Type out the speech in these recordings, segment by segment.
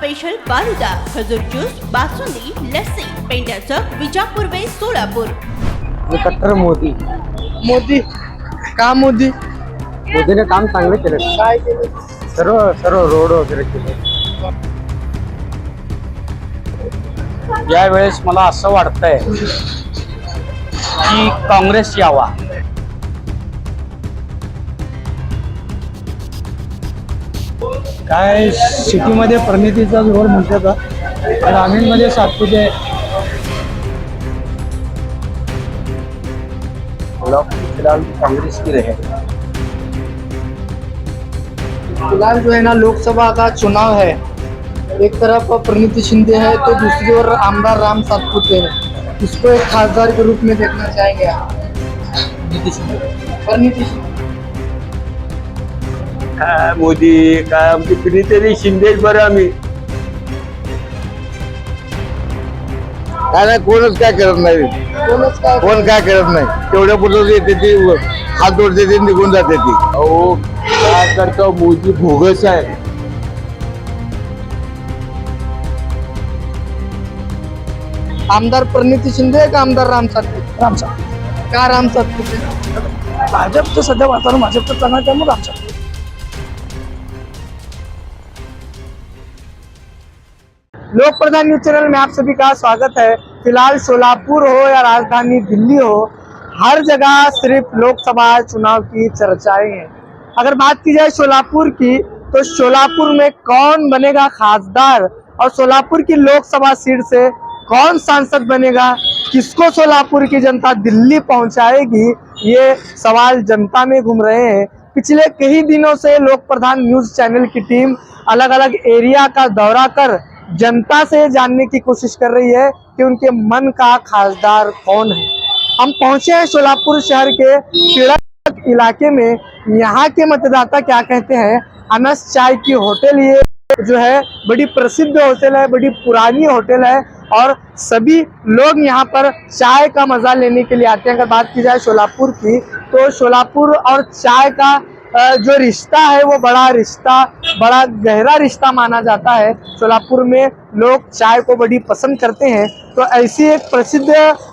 Special falooda, खजूर juice, basundi, lassi, पेंड्याचं Vijapur वे सोलापूर। कट्टर मोदी मोदी का मोदी मोदीने काम चांगलं केलं, काय केलं? सर्व सर्व रोड वगैरे केले। यावेळेस मला असं वाटतंय की काँग्रेस यावा। काय सिटीमध्ये प्रणितीचा जोर म्हणतात का, ग्रामीणमध्ये सातपुते। फिलहाल कांग्रेस की रहे। फिलहाल जो है ना लोकसभा का चुनाव है, एक तरफ प्रणिती शिंदे है तो दूसरी ओर आमदार राम सातपुते है। इसको एक खासदार के रूप में देखना चाहेंगे आप? प्रणिती शिंदे काय मोदी काय आमची कुणीतरी शिंदेच बरं। आम्ही काय नाही, कोणच काय करत नाही, कोणच काय कोण काय करत नाही। तेवढ्या पुढे येते ती हात जोडते ती निघून जाते ती। अहो काय करतो मोदी, भोगस आहे। आमदार प्रणिती शिंदे का आमदार राम सातपुते? राम सातपुते का राम सातपुते? भाजपचं सध्या वातावरण भाजपचं चांगलं आहे त्यामुळे राम सातपुते। लोक प्रधान न्यूज चैनल में आप सभी का स्वागत है। फिलहाल सोलापुर हो या राजधानी दिल्ली हो, हर जगह सिर्फ लोकसभा चुनाव की चर्चाएं हैं। अगर बात की जाए सोलापुर की, तो सोलापुर में कौन बनेगा खासदार और सोलापुर की लोकसभा सीट से कौन सांसद बनेगा, किसको सोलापुर की जनता दिल्ली पहुंचाएगी, ये सवाल जनता में घूम रहे हैं। पिछले कई दिनों से लोक प्रधान न्यूज चैनल की टीम अलग अलग एरिया का दौरा कर जनता से जानने की कोशिश कर रही है कि उनके मन का खासदार कौन है। हम पहुंचे हैं सोलापुर शहर के तिड़क इलाके में। यहाँ के मतदाता क्या कहते हैं? अनस चाय की होटल ये जो है बड़ी प्रसिद्ध होटल है, बड़ी पुरानी होटल है और सभी लोग यहाँ पर चाय का मजा लेने के लिए आते हैं। अगर बात की जाए सोलापुर की, तो सोलापुर और चाय का जो रिश्ता है वो बड़ा गहरा रिश्ता माना जाता है। सोलापुर में लोग चाय को बड़ी पसंद करते हैं। तो ऐसी एक प्रसिद्ध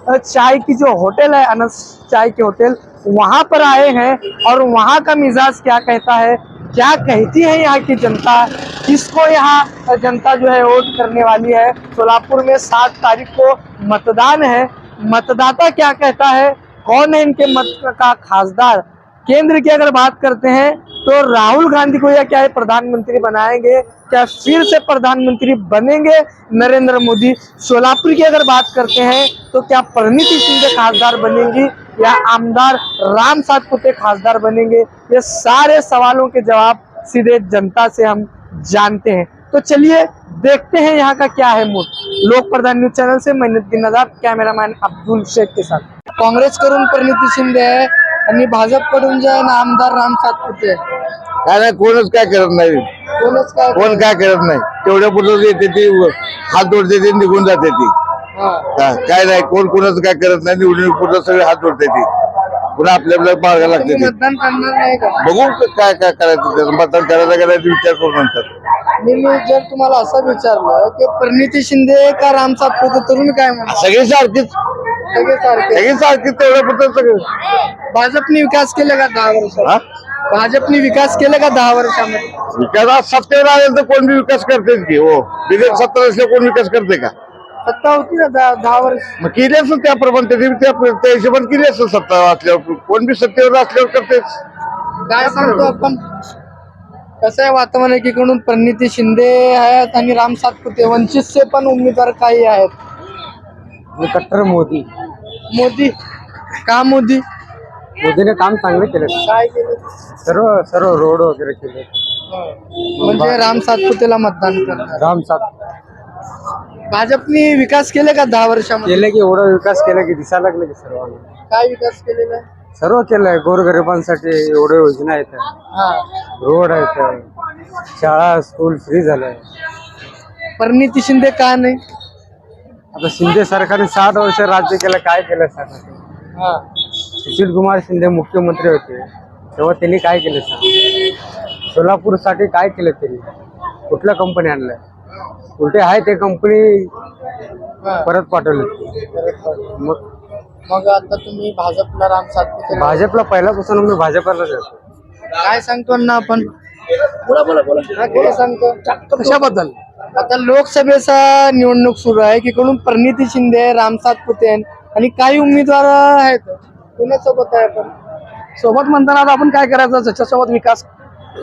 चाय की जो होटल है, अनस चाय की होटल, वहाँ पर आए हैं और वहाँ का मिजाज क्या कहता है, क्या कहती है यहाँ की जनता, किसको यहाँ जनता जो है वोट करने वाली है। सोलापुर में 7 तारीख को मतदान है। मतदाता क्या कहता है, कौन है इनके मत का खासदार। केंद्र की अगर बात करते हैं तो राहुल गांधी को या क्या है प्रधानमंत्री बनाएंगे, क्या फिर से प्रधानमंत्री बनेंगे नरेंद्र मोदी। सोलापुर की अगर बात करते हैं तो क्या प्रणिती शिंदे खासदार बनेंगी या आमदार राम सातपुते खासदार बनेंगे। ये सारे सवालों के जवाब सीधे जनता से हम जानते हैं। तो चलिए देखते हैं यहाँ का क्या है मूड। लोक प्रधान न्यूज चैनल से मैनुद्दीन नदाब, कैमरामैन अब्दुल शेख के साथ। काँग्रेस करून प्रणिती शिंदे आहे आणि भाजपकडून जे आहे ना आमदार राम सातपुते। काय नाही, कोणच काय करत नाही, कोणच काय कोण काय करत नाही। तेवढ्या पुढे येते ती हात जोडते ती निघून जाते ती। काय नाही, कोण कोणाचं काय करत नाही। निवडणूक पुढे सगळे हात जोडते ती, पुन्हा आपल्या मार्गाला लागते ती। मतदान करणार नाही का? बघू काय काय करायचं, त्याचं मतदान करायचं करायचं विचार करू नंतर। मी जर तुम्हाला असं विचारलं की प्रणिती शिंदे का राम सातपुते तर तुम्ही काय म्हणता? सगळे सारखीच, सगळे सारखे। सगळी सारखीच, तेवढ्या पुढे सगळं। भाजपने विकास केला का 10 वर्षात? भाजपने विकास केला का 10 वर्षामध्ये? विकास सत्तेवर आले तर कोण बी विकास करतेच की। हो, बिगर सत्ता असल्या कोण विकास करते का? सत्ता होती ना 10 वर्ष। मग केली असेल त्याप्रमाणे, त्या हिशोबाने केली असेल सत्ता असल्यावर। कोण बी सत्तेवर असल्यावर करतेच। काय सांगतो आपण, कसं आहे वातावरण एकीकडून प्रणिती शिंदे आहेत आणि राम सातपुते, वंचितचे पण उमेदवार काही आहेत। कट्टर मोदी मोदी का मोदी मोदीने काम चांगलं केलं, काय केलं? सर्व सर्व रोड वगैरे केले। म्हणजे राम सातपुतेला मतदान करणार। राम सात भाजपने विकास केले का 10 वर्षामध्ये? केले की एवढा विकास केला की दिसायला लागले की सर्वांना। काय विकास केलेला आहे? सर्व केलंय, गोरगरिबांसाठी एवढे योजना आहेत, हा, रोड आहेत, शाळा स्कूल फ्री झालंय। प्रणिती शिंदे का नाही? आता शिंदे सरकारने 7 वर्ष राज्य केलं, काय केलं सरकारने? हा, सुशील कुमार शिंदे मुख्यमंत्री होते तेव्हा त्यांनी काय केलं सांग? सोलापूरसाठी काय केलं त्यांनी? कुठल्या कंपनी आणल्या? उलटे आहे ते कंपनी परत पाठवली. मग आता तुम्ही भाजपला राम सातपुते भाजपला पहिल्यापासून मी भाजपलाच आहे. काय सांगतो ना आपण काय सांगतो कशाबद्दल? आता लोकसभेचा निवडणूक सुरू आहे, एकीकडून परिणिती शिंदे, राम सातपुते आणि काही उमेदवार आहेत. कोणासोबत आहे आपण? सोबत म्हणताना आता आपण काय करायचं, ज्याच्यासोबत विकास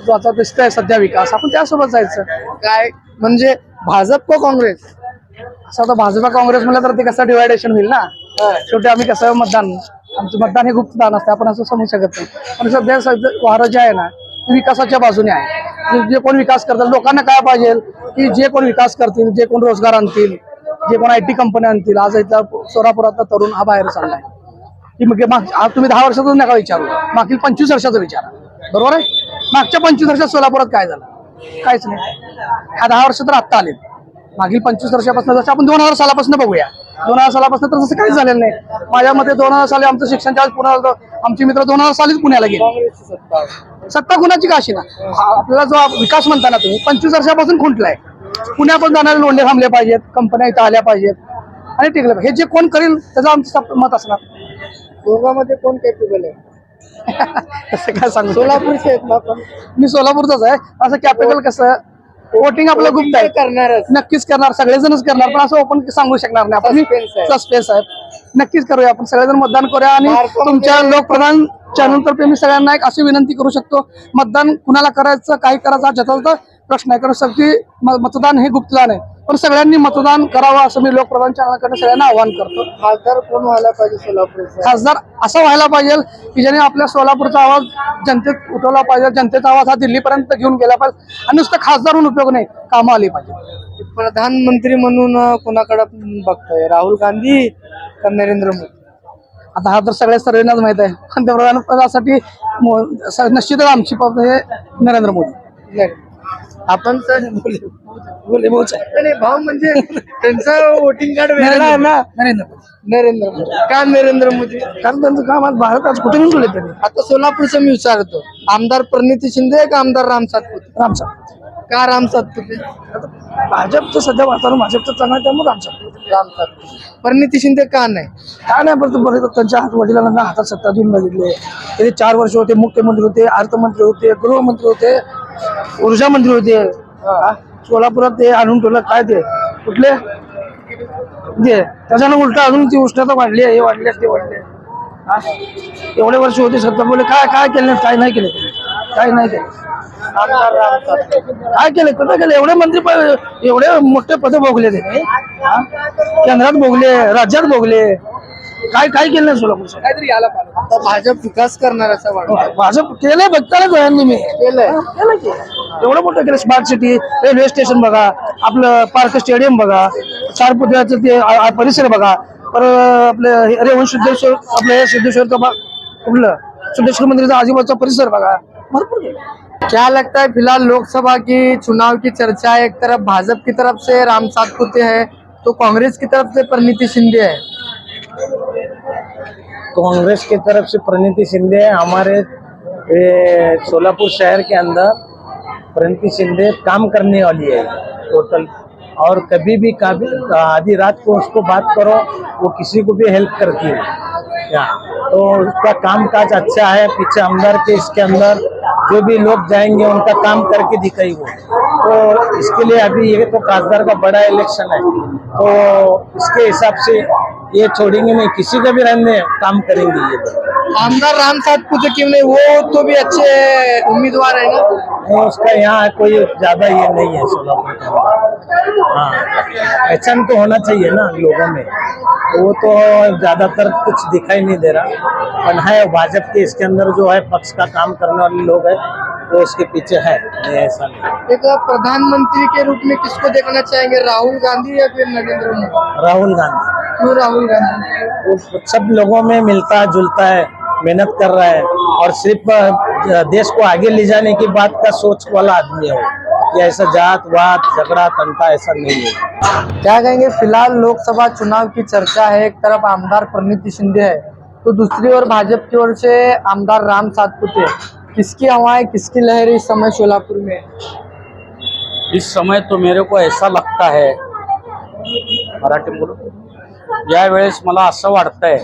जो आता दिसतोय सध्या विकास, आपण त्यासोबत जायचं. काय म्हणजे भाजप का काँग्रेस? असं आता भाजप काँग्रेस म्हणलं तर ते कसं डिवायडेशन होईल ना. शेवटी आम्ही कसं मतदान, आमचं मतदान हे गुप्त दान असते, आपण असं समजू शकत नाही. पण सध्या वारं जे आहे ना ते विकासाच्या बाजूने आहे. आणि जे कोण विकास करतात, लोकांना काय पाहिजे की जे कोण विकास करतील, जे कोण रोजगार आणतील, जे कोण IT कंपन्या आणतील. आज इथला सोलापुरातला तरुण हा बाहेर चाललाय की मग आज तुम्ही 10 वर्षातच नका विचारू, मागील 25 वर्षाचा विचारा. बरोबर आहे? मागच्या 25 वर्षात सोलापुरात काय झालं? काहीच नाही. ह्या 10 वर्ष तर आत्ता आले. मागील 25 वर्षापासून जसं आपण 2000 सालापासून बघूया, 2000 सालापासून तर तसं काहीच झालेलं नाही. माझ्या मते 2000 साली आमचं शिक्षण ज्यावेळेस पुण्याला होतं, आमचे मित्र 2000 सालीच पुण्याला गेले. सत्ता कुणाची काशी ना. आपल्याला जो विकास म्हणता ना तुम्ही 25 वर्षापासून खुंटलाय. पुण्यापासून जाणारे लोंढे थांबले पाहिजेत, कंपन्या इथं आल्या पाहिजेत आणि टिकले पाहिजे. हे जे कोण करेल त्याचं आमचं मत असणार. दोघांमध्ये कोण कॅपेबल आहे? कसं काय सांगू? सोलापूरचे आहेत ना आपण. मी सोलापूरचाच आहे. असं कॅपेबल कसं, वोटिंग आपलं गुप्त आहे. करणार नक्कीच करणार, सगळेजणच करणार, पण असं ओपन सांगू शकणार नाही आपण. सस्पेन्स आहे. नक्कीच करूया आपण, सगळेजण मतदान करूया. आणि तुमच्या लोकप्रधान चॅनल तर्फे मी सगळ्यांना एक अशी विनंती करू शकतो, मतदान कुणाला करायचं, काय करायचं हा ज्याचा प्रश्न आहे. कारण सगळी मतदान हे गुप्तदान आहे, पण सगळ्यांनी मतदान करावं असं मी लोकप्रधान चॅनलकडे सगळ्यांना आवाहन करतो. खासदार कोण व्हायला पाहिजे सोलापूर? खासदार असा व्हायला पाहिजे की ज्याने आपल्या सोलापूरचा आवाज जनतेत उठवला पाहिजे, जनतेचा आवाज हा दिल्लीपर्यंत घेऊन गेला पाहिजे. आणि नुसतं खासदार होऊन उपयोग नाही, कामं आली पाहिजे. प्रधानमंत्री म्हणून कोणाकडे बघताय, राहुल गांधी का नरेंद्र मोदी? आता हा तर सगळ्या सर्वांनाच माहित आहे. पंतप्रधान पदासाठी निश्चितच आमची हे नरेंद्र मोदी. आपण तर बोले भाव म्हणजे त्यांचं वोटिंग कार्ड वेगळं आहे ना. नरेंद्र मोदी का? नरेंद्र मोदी कारण त्यांचं काम आज भारत आज कुठे निघून त्यांनी. आता सोलापूरचं मी विचारतो, आमदार परिणिती शिंदे का आमदार राम सातपुते? राम सातपुते का? राम सातपुते भाजपचं सध्या वातावरण भाजपचं चांगलं आहे, त्यामुळे राम सातपुते. परिणिती शिंदे का नाही? का नाही? पण त्यांच्या वडिलांना हातात सत्ता देऊन बघितले. ते 4 वर्ष होते, मुख्यमंत्री होते, अर्थमंत्री होते, गृहमंत्री होते, ऊर्जा मंत्री होते. सोलापुरात ते आणून ठेवलं काय ते कुठले ते, त्याच्यानं उलट अजून ती उष्णता वाढली आहे, हे वाढले ते वाढले. एवढे वर्ष होते सत्ता, बोले काय काय केलं? काय नाही केलं, काय नाही केलं. काय केलं? कुठं केलं? एवढे मंत्री, एवढे मोठे पद भोगले ते, केंद्रात भोगले, राज्यात भोगले, काय काय केलं नाही सोलापूर? काहीतरी यायला पाहिजे. भाजप विकास करणार असं वाटतं. भाजप केलंय, बघतानाच आहे मी. केलंय की एवढं मोठं केलं. स्मार्ट सिटी, रेल्वे स्टेशन बघा, आपलं पार्क स्टेडियम बघा, सारपुत्र्याचं ते परिसर बघा, परत आपलं रेवण सिद्धेश्वर, आपलं सिद्धेश्वरचं कुठलं सिद्धेश्वर मंदिराचा आजूबाजूचा परिसर बघा, भरपूर केलं. क्या लगता है फिलहाल लोकसभा की चुनाव की चर्चा है, एक तरफ भाजपा की तरफ से राम सातपुते है तो कांग्रेस की तरफ से परिणिती शिंदे है। कांग्रेस की तरफ से परिणिती शिंदे है। हमारे सोलापुर शहर के अंदर परिणिती शिंदे काम करने वाली है टोटल, और कभी भी आधी रात को उसको बात करो वो किसी को भी हेल्प करती है। तो उसका काम काज अच्छा है। पीछे अंदर के इसके अंदर जो भी लोग जाएंगे उनका काम करके दिखाई वो। तो इसके लिए अभी ये तो खासदार का बड़ा इलेक्शन है, तो इसके हिसाब से ये छोड़ेंगे नहीं, किसी का भी रहने काम करेंगे ये लोग। आमदार राम सातपुते क्यों नहीं, वो तो भी अच्छे उम्मीदवार है ना। नहीं, उसका यहाँ कोई ज्यादा ये नहीं है सोलापुर का। हाँ, पहचान तो होना चाहिए ना लोगों में, वो तो ज्यादातर कुछ दिखाई नहीं दे रहा। पर है भाजपा के इसके अंदर जो है पक्ष का काम करने वाले लोग है वो उसके पीछे है, ऐसा नहीं। एक प्रधानमंत्री के रूप में किसको देखना चाहेंगे, राहुल गांधी या फिर नरेंद्र मोदी? राहुल गांधी। क्यों राहुल गांधी? वो सब लोगों में मिलता जुलता है, मेहनत कर रहा है और सिर्फ देश को आगे ले जाने की बात का सोच वाला आदमी है वो। ये ऐसा जात वात झगड़ा तंता ऐसा नहीं है। क्या कहेंगे, फिलहाल लोकसभा चुनाव की चर्चा है, एक तरफ आमदार परिणिती शिंदे है तो दूसरी ओर भाजपा की ओर से आमदार राम सातपुते। किसकी हवा है, किसकी लहर इस समय सोलापुर में? इस समय तो मेरे को ऐसा लगता है, मराठी बोलो, यावेळेस मला असं वाटतंय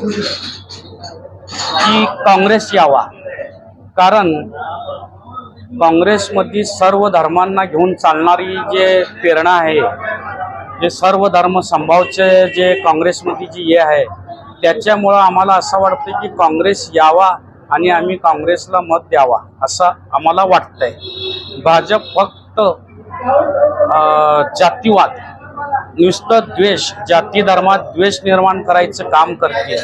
की काँग्रेस यावा. कारण काँग्रेसमध्ये सर्व धर्मांना घेऊन चालणारी जे प्रेरणा आहे, जे सर्व धर्म संभावचे जे काँग्रेसमध्ये जी हे आहे, त्याच्यामुळं आम्हाला असं वाटतं की काँग्रेस यावा आणि आम्ही काँग्रेसला मत द्यावा असं आम्हाला वाटतंय. भाजप फक्त जातीवाद, नुसतं द्वेष, जाती धर्मात द्वेष निर्माण करायचं काम करते.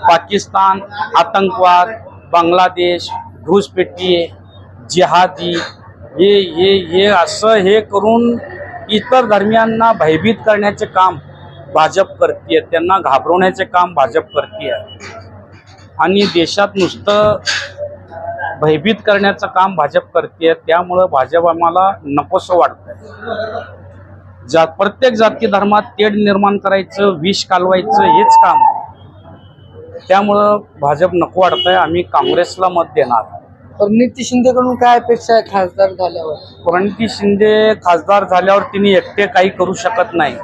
पाकिस्तान, आतंकवाद, बांगलादेश, घुसपेटी, जिहादी, हे असं हे करून इतर धर्मियांना भयभीत करण्याचे काम भाजप करते, त्यांना घाबरवण्याचे काम भाजप करते आणि देशात नुसतं भयभीत करण्याचं काम भाजप करते. त्यामुळं भाजप आम्हाला नकोसं वाटतंय. प्रत्येक जाती धर्मात तेढ निर्माण करायचं, विष कालवायचं हेच काम. त्यामुळं भाजप नको वाटतंय. आम्ही काँग्रेसला मत देणार. प्रणिती शिंदेकडून काय अपेक्षा आहे खासदार झाल्यावर? प्रणिती शिंदे खासदार झाल्यावर तिने एकटे काही करू शकत नाही.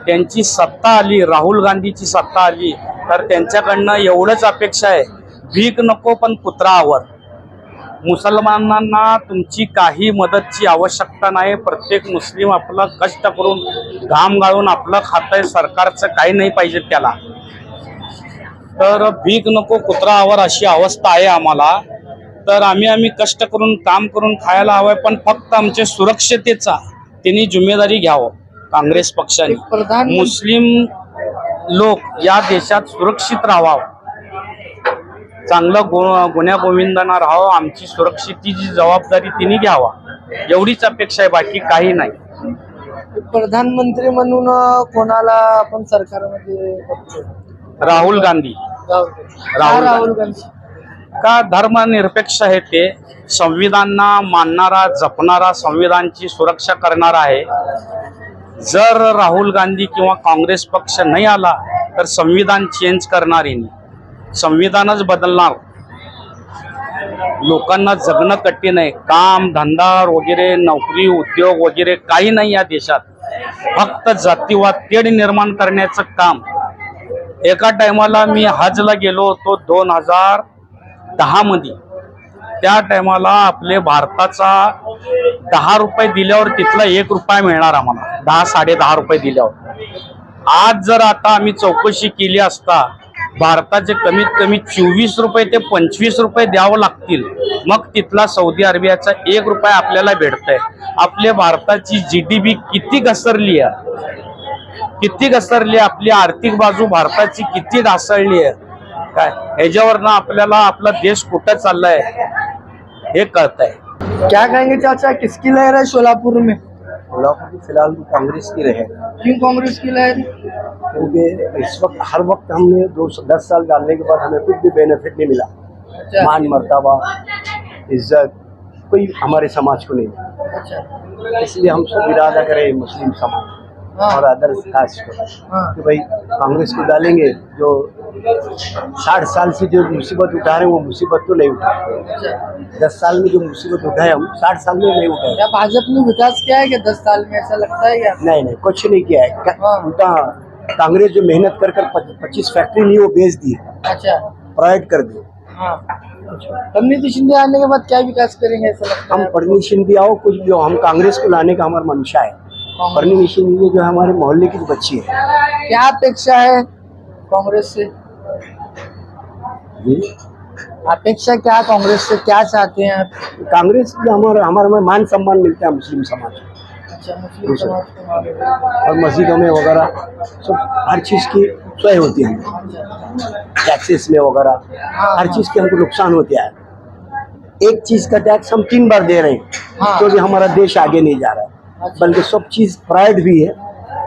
त्यांची सत्ता आली, राहुल गांधीची सत्ता आली तर त्यांच्याकडनं एवढंच अपेक्षा आहे, भीक नको पण पुतळावर. मुसलमानांना तुमची काही मदतची आवश्यकता नाही. प्रत्येक मुस्लिम आपलं कष्ट करून घाम गाळून आपलं खातंय, सरकारचं काही नाही पाहिजे त्याला. तर भीक नको कुत्रावर अशी अवस्था आहे आम्हाला. तर आम्ही कष्ट करून काम करून खायला हवंय, पण फक्त आमच्या सुरक्षतेचा त्यांनी जिम्मेदारी घ्यावं काँग्रेस पक्षाने. मुस्लिम लोक या देशात सुरक्षित राहावं, चांगलं गुन्ह्या गोविंदांना राहावं, आमची सुरक्षेची जबाबदारी तिने घ्यावा, एवढीच अपेक्षा आहे, बाकी काही नाही. प्रधानमंत्री म्हणून कोणाला आपण सरकारमध्ये बघतो? राहुल गांधी. राहुल गांधी का धर्मनिरपेक्ष आहे ते, संविधानना मानणारा, जपणारा, संविधानची सुरक्षा करणारा आहे. जर राहुल गांधी किंवा काँग्रेस पक्ष नाही आला तर संविधान चेंज करणारी नाही, संविधानच बदलणार. लोकांना जगणं कठीण आहे. काम धंदा वगैरे, नोकरी उद्योग वगैरे काही नाही या देशात. फक्त जातीवाद, तेढ निर्माण करण्याचं काम. एका टायमाला मी हजला गेलो होतो 2010 मध्ये. त्या टायमाला आपले भारताचा 10 रुपये दिल्यावर तिथला 1 रुपया मिळणार आम्हाला, 10-10.5 रुपये दिल्यावर. आज जर आता आम्ही चौकशी केली असता, भारताचे कमीत कमी 24 रुपये ते 25 रुपये द्यावं लागतील, मग तिथला सौदी अरेबियाचा 1 रुपया आपल्याला भेटतंय. आपल्या भारताची GDP किती घसरली आहे, किती घसरली, आपली आर्थिक बाजू भारताची किती ढासळली आहे, काय ह्याच्यावरनं आपल्याला आपला देश कुठं चाललाय हे कळतंय. क्या कहेंगे चाचा, किसकी लहर है सोलापुर में? फिलहाल तो कांग्रेस की रहेगा, क्यों कांग्रेस की लहर? क्योंकि इस वक्त हर वक्त हमने 10 साल डालने के बाद हमें कुछ भी बेनिफिट नहीं मिला. मान मर्तबा इज्जत कोई हमारे समाज को नहीं. इसलिए हम सब इरादा करें मुस्लिम समाज और अदर्स कास्ट को कि भाई कांग्रेस को डालेंगे. जो 60 साल से जो मुसीबत उठा रहे हैं वो मुसीबत तो नहीं उठा. 10 साल में जो मुसीबत उठाए हम 60 साल में नहीं उठाए. क्या भाजपा ने विकास किया है क्या 10 साल में, ऐसा लगता है क्या? नहीं, कुछ नहीं किया है. उल्टा कांग्रेस जो मेहनत कर 25 फैक्ट्री नहीं वो बेच दी, अच्छा प्रोवाइड कर दी. प्रणिती शिंदे आने के बाद क्या विकास करेंगे ऐसा लगता हम है? प्रणिती शिंदे आओ कुछ भी हो, हम कांग्रेस को लाने का हमारा मंशा है. प्रणिती शिंदे जो है हमारे मोहल्ले की बच्ची है. क्या अपेक्षा है कांग्रेस से? अपेक्षा क्या कांग्रेस से, क्या चाहते हैं आप? कांग्रेस जो हमारा में मान सम्मान मिलता है मुस्लिम समाज को. अच्छा, मुस्लिम समाज को मालूम और मस्जिदों में वगैरह सब हर चीज़ की सोए होती है. टैक्सेस में वगैरह हर चीज़ की हमको नुकसान होता है. एक चीज़ का टैक्स हम 3 बार दे रहे हैं, तो भी हमारा देश आगे नहीं जा रहा है. बल्कि सब चीज़ प्राइड भी है,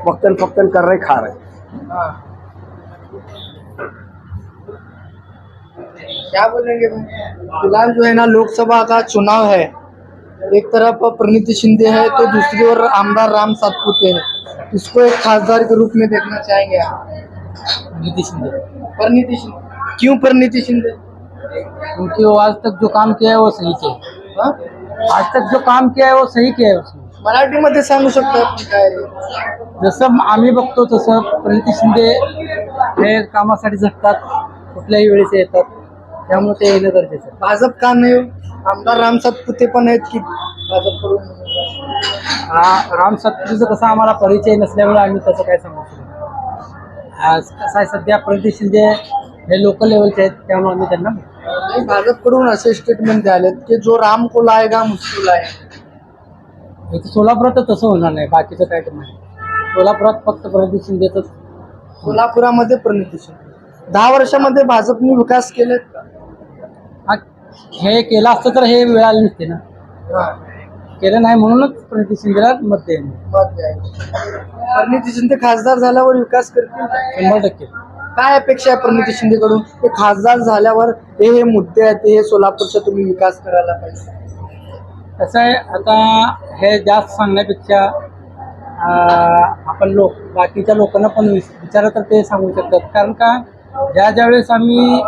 वक्तन फक्तन कर रहे, खा रहे. क्या बोलेंगे भाई? फिलहाल जो है ना लोकसभा का चुनाव है, एक तरफ प्रणिती शिंदे है तो दूसरी ओर आमदार राम सातपुते है. इसको एक खासदार के रूप में देखना चाहेंगे आप? प्रणिती शिंदे क्यों प्रणिती शिंदे? क्योंकि वो आज तक जो काम किया है वो सही किया है. आज तक जो काम किया है वो सही किया है उसने. मराठीमध्ये सांगू शकता आपण काय जसं आम्ही बघतो तसं प्रणिती शिंदे हे कामासाठी झटतात, कुठल्याही वेळेस येतात, त्यामुळे ते येणं गरजेचं आहे. भाजप का नाही हो? आमदार राम सातपुते पण आहेत की भाजपकडून. राम सातपुतेचं कसं आम्हाला परिचय नसल्यामुळे आम्ही तसं काय सांगू शकतो. आज कसं आहे, सध्या प्रणिती शिंदे हे लोकल लेवलचे आहेत, त्यामुळे आम्ही त्यांना नाही, भाजपकडून असे स्टेटमेंट आलेत की जो राम को लाएगा मुश्किल आहे. इथं सोलापुरात तर तसं होणार नाही, बाकीचं काय तर नाही. सोलापुरात फक्त प्रणिती शिंदेच. सोलापुरामध्ये प्रणिती शिंदे 10 वर्षामध्ये भाजपने विकास केलेत का? हे केलं असतं तर हे वेळ आली नसते ना. केलं नाही म्हणूनच प्रणिती शिंदेला मत देईन. प्रणिती शिंदे खासदार झाल्यावर विकास करतील का? 100%. काय अपेक्षा आहे प्रणिती शिंदेकडून? ते खासदार झाल्यावर हे मुद्दे आहेत, हे सोलापूरचा तुम्ही विकास करायला पाहिजे. कसं आहे, आता हे जास्त सांगण्यापेक्षा आपण बाकीच्या लोकांना पण विचारलं तर ते सांगू शकतात. कारण का ज्या वेळेस आम्ही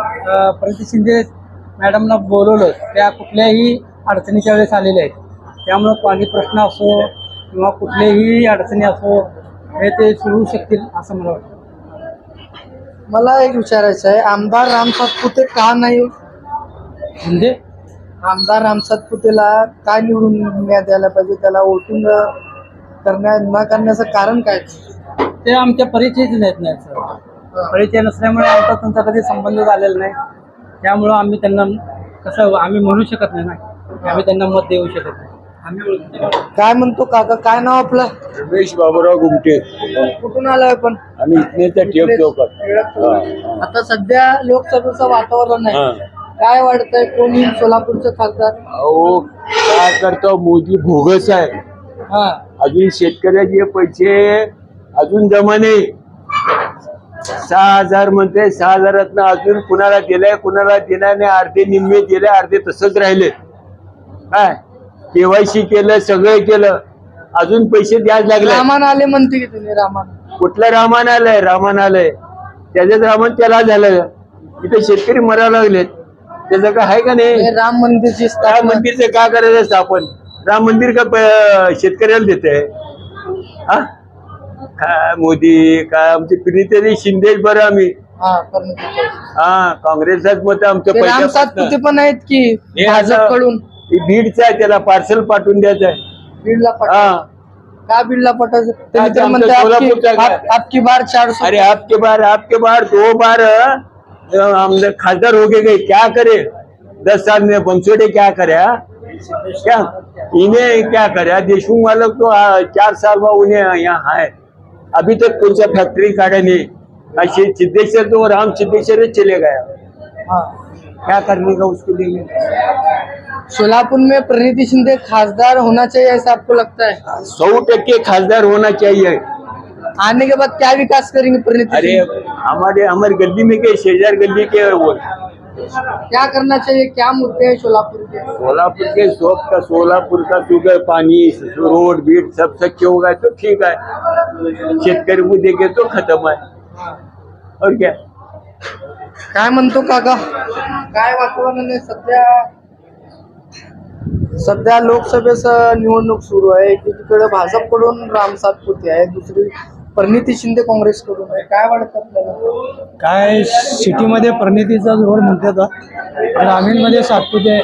प्रणिती शिंदे मॅडमला बोलवलं त्या कुठल्याही अडचणीच्या वेळेस आलेल्या आहेत, त्यामुळं पाणी प्रश्न असो किंवा कुठल्याही अडचणी असो हे ते सोडवू शकतील असं मला वाटतं. मला एक विचारायचं आहे, आमदार राम सातपुते का नाही हो? म्हणजे आमदार राम सातपुतेला काय निवडून द्यायला पाहिजे? त्याला वोटिंग न करण्याचं कारण काय? ते आमच्या परिचयच नाहीत नाही सर. परिचय नसल्यामुळे आमचा त्यांचा कधी संबंध झालेला नाही, त्यामुळं आम्ही त्यांना कसं आम्ही म्हणू शकत नाही ना, आम्ही त्यांना मत देऊ शकत नाही. आम्ही काय म्हणतो काका, काय नाव आपलं? रमेश बाबूराव गुमटे. कुठून आलाय पण? आम्ही इथने टिळक चौकात. आता सध्या लोकसभेचं वातावरण आहे, काय वाटतंय कोण येईल सोलापूरचं खासदार? अहो काय करतो, मोदी भोगस आहे. हा, अजून शेतकऱ्याचे पैसे अजून जमा नाही. 6,000 म्हणते, 6,000 अजून कुणाला दिलाय कुणाला दिलाय नाही. अर्धे निम्मे दिले, अर्धे तसंच राहिले. काय केवायसी केलं, सगळं केलं, अजून पैसे द्यायला लागले. रामान आले म्हणते की तुम्ही? रामान कुठलं रामान आलंय? रामान आलंय त्याच्यात रामान त्याला झालं. इथे शेतकरी मरायला लागलेत, त्याचं काय आहे का नाही? हे राम मंदिरची राम स्थापना मंदिरचं काय करायचं असतं आपण? राम मंदिर का शेतकऱ्याला देते? काय मोदी काय आमचे प्रणिती शिंदे बरं आम्ही. हा, प्रणिती शिंदे. काँग्रेसच मत आमचं ते राम सातपुते पण आहेत की भाजपकडून? बीडचं आहे, त्याला पार्सल पाठवून द्यायचं आहे. बीडला हा, का बीडला पटायचं? काय ते आमचं म्हणते सोलापूरचं काय? आपकी बार 400. अरे आपके बार 2 बार हम खासदार हो गए, क्या करे? 10 साल में बंसोड़े क्या करे? क्या इन्हें क्या करे? देशमुख वालों तो 4 साल में उन्हें यहाँ है, अभी तक कौन सा फैक्ट्री काटे नहीं. सिद्धेश्वर तो राम सिद्धेश्वर चले गया, क्या करने का उसके लिए? सोलापुर में प्रणिती शिंदे खासदार होना चाहिए ऐसा आपको लगता है? 100% खासदार होना चाहिए. आने के बाद क्या विकास करेंगे प्रणिती अरे शिंदे? हमारे गली में के शेजार गली के वो क्या करना चाहिए? क्या मुद्दे हैं सोलापुर के? सोलापुर का शुगर पानी रोड बीट सब सच्चे होगा तो ठीक है. शेतकरी को देखे तो खत्म है. और क्या काय म्हणतो काका, काय वातावरण आहे सध्या लोकसभेचं निवडणूक सुरू आहे. एकीकडे भाजपकडून राम सातपुते आहे, दुसरी प्रणिती शिंदे काँग्रेसकडून आहे. काय वाटतं आपल्याला? काय सिटीमध्ये प्रणितीचा जोर म्हणतात, ग्रामीणमध्ये सातपुते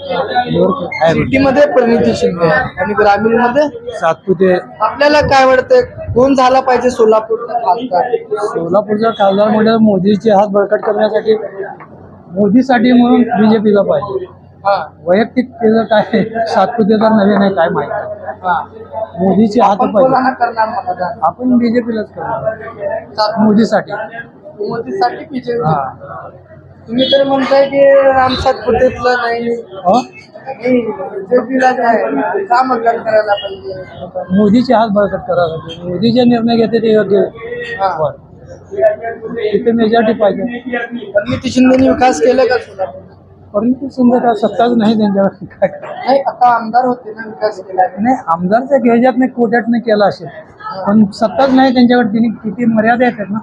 सिटीमध्ये प्रणिती शिंदे आहे आणि ग्रामीण मध्ये सातपुते. आपल्याला काय वाटतंय कोण झाला पाहिजे सोलापूरचा खासदार? सोलापूरचा खासदार म्हणजे मोदीचे हात बळकट करण्यासाठी, मोदीसाठी म्हणून बीजेपीला पाहिजे. हा, वैयक्तिक त्याचं काय सातपुते तर नवीन आहे काय माहिती. हा. मोदीचे हात आपण पाहिजे. कोणाला करणार मतदान? आपण बीजेपीलाच करणार मोदीसाठी. मोदीसाठी बीजेपी. हा. तुम्ही तर म्हणताय की राम सातपुतेतलं नाही, हो? बीजेपीला आहे, का मतदान करायला पाहिजे? मोदीचे हात बळकट करायला पाहिजे. मोदी जे निर्णय घेते ते योग्य. हा. तिथे मेजॉरिटी पाहिजे. प्रणिती शिंदेनी विकास केला का सोलापूर? परंतु समजा काय सत्ताच नाही त्यांच्यावर काय. नाही, आता आमदार होते ना, विकास केला नाही, आमदारच्या घ्यायच्यात कोट्यात केला असेल, पण सत्ताच नाही त्यांच्याकडे. तिने किती मर्यादा येतात ना.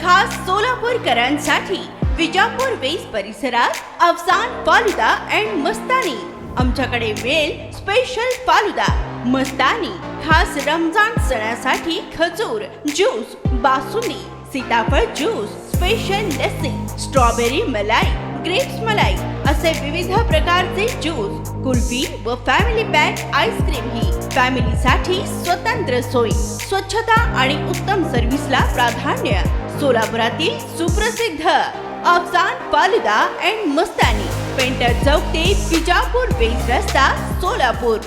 खास सोलापूरकरांसाठी विजापूर वेस परिसरात अफसान फालुदा अँड मस्तानी. आमच्याकडे मिळेल स्पेशल फालुदा, मस्तानी, खास रमजान सणासाठी खजूर ज्यूस, बासुंदी, सीताफळ ज्यूस, स्पेशल लस्सी, स्ट्रॉबेरी मलाई, ग्रेप्स मलाई असे विविध प्रकारचे ज्यूस, कुल्फी व फॅमिली पॅक आईस्क्रीम ही फॅमिलीसाठी स्वतंत्र सोय, स्वच्छता आणि उत्तम सर्व्हिसला प्राधान्य. सोलापुरातील सुप्रसिद्ध Afsan falooda and Mastani, painter चौक ते विजापूर वेस रस्ता, सोलापूर.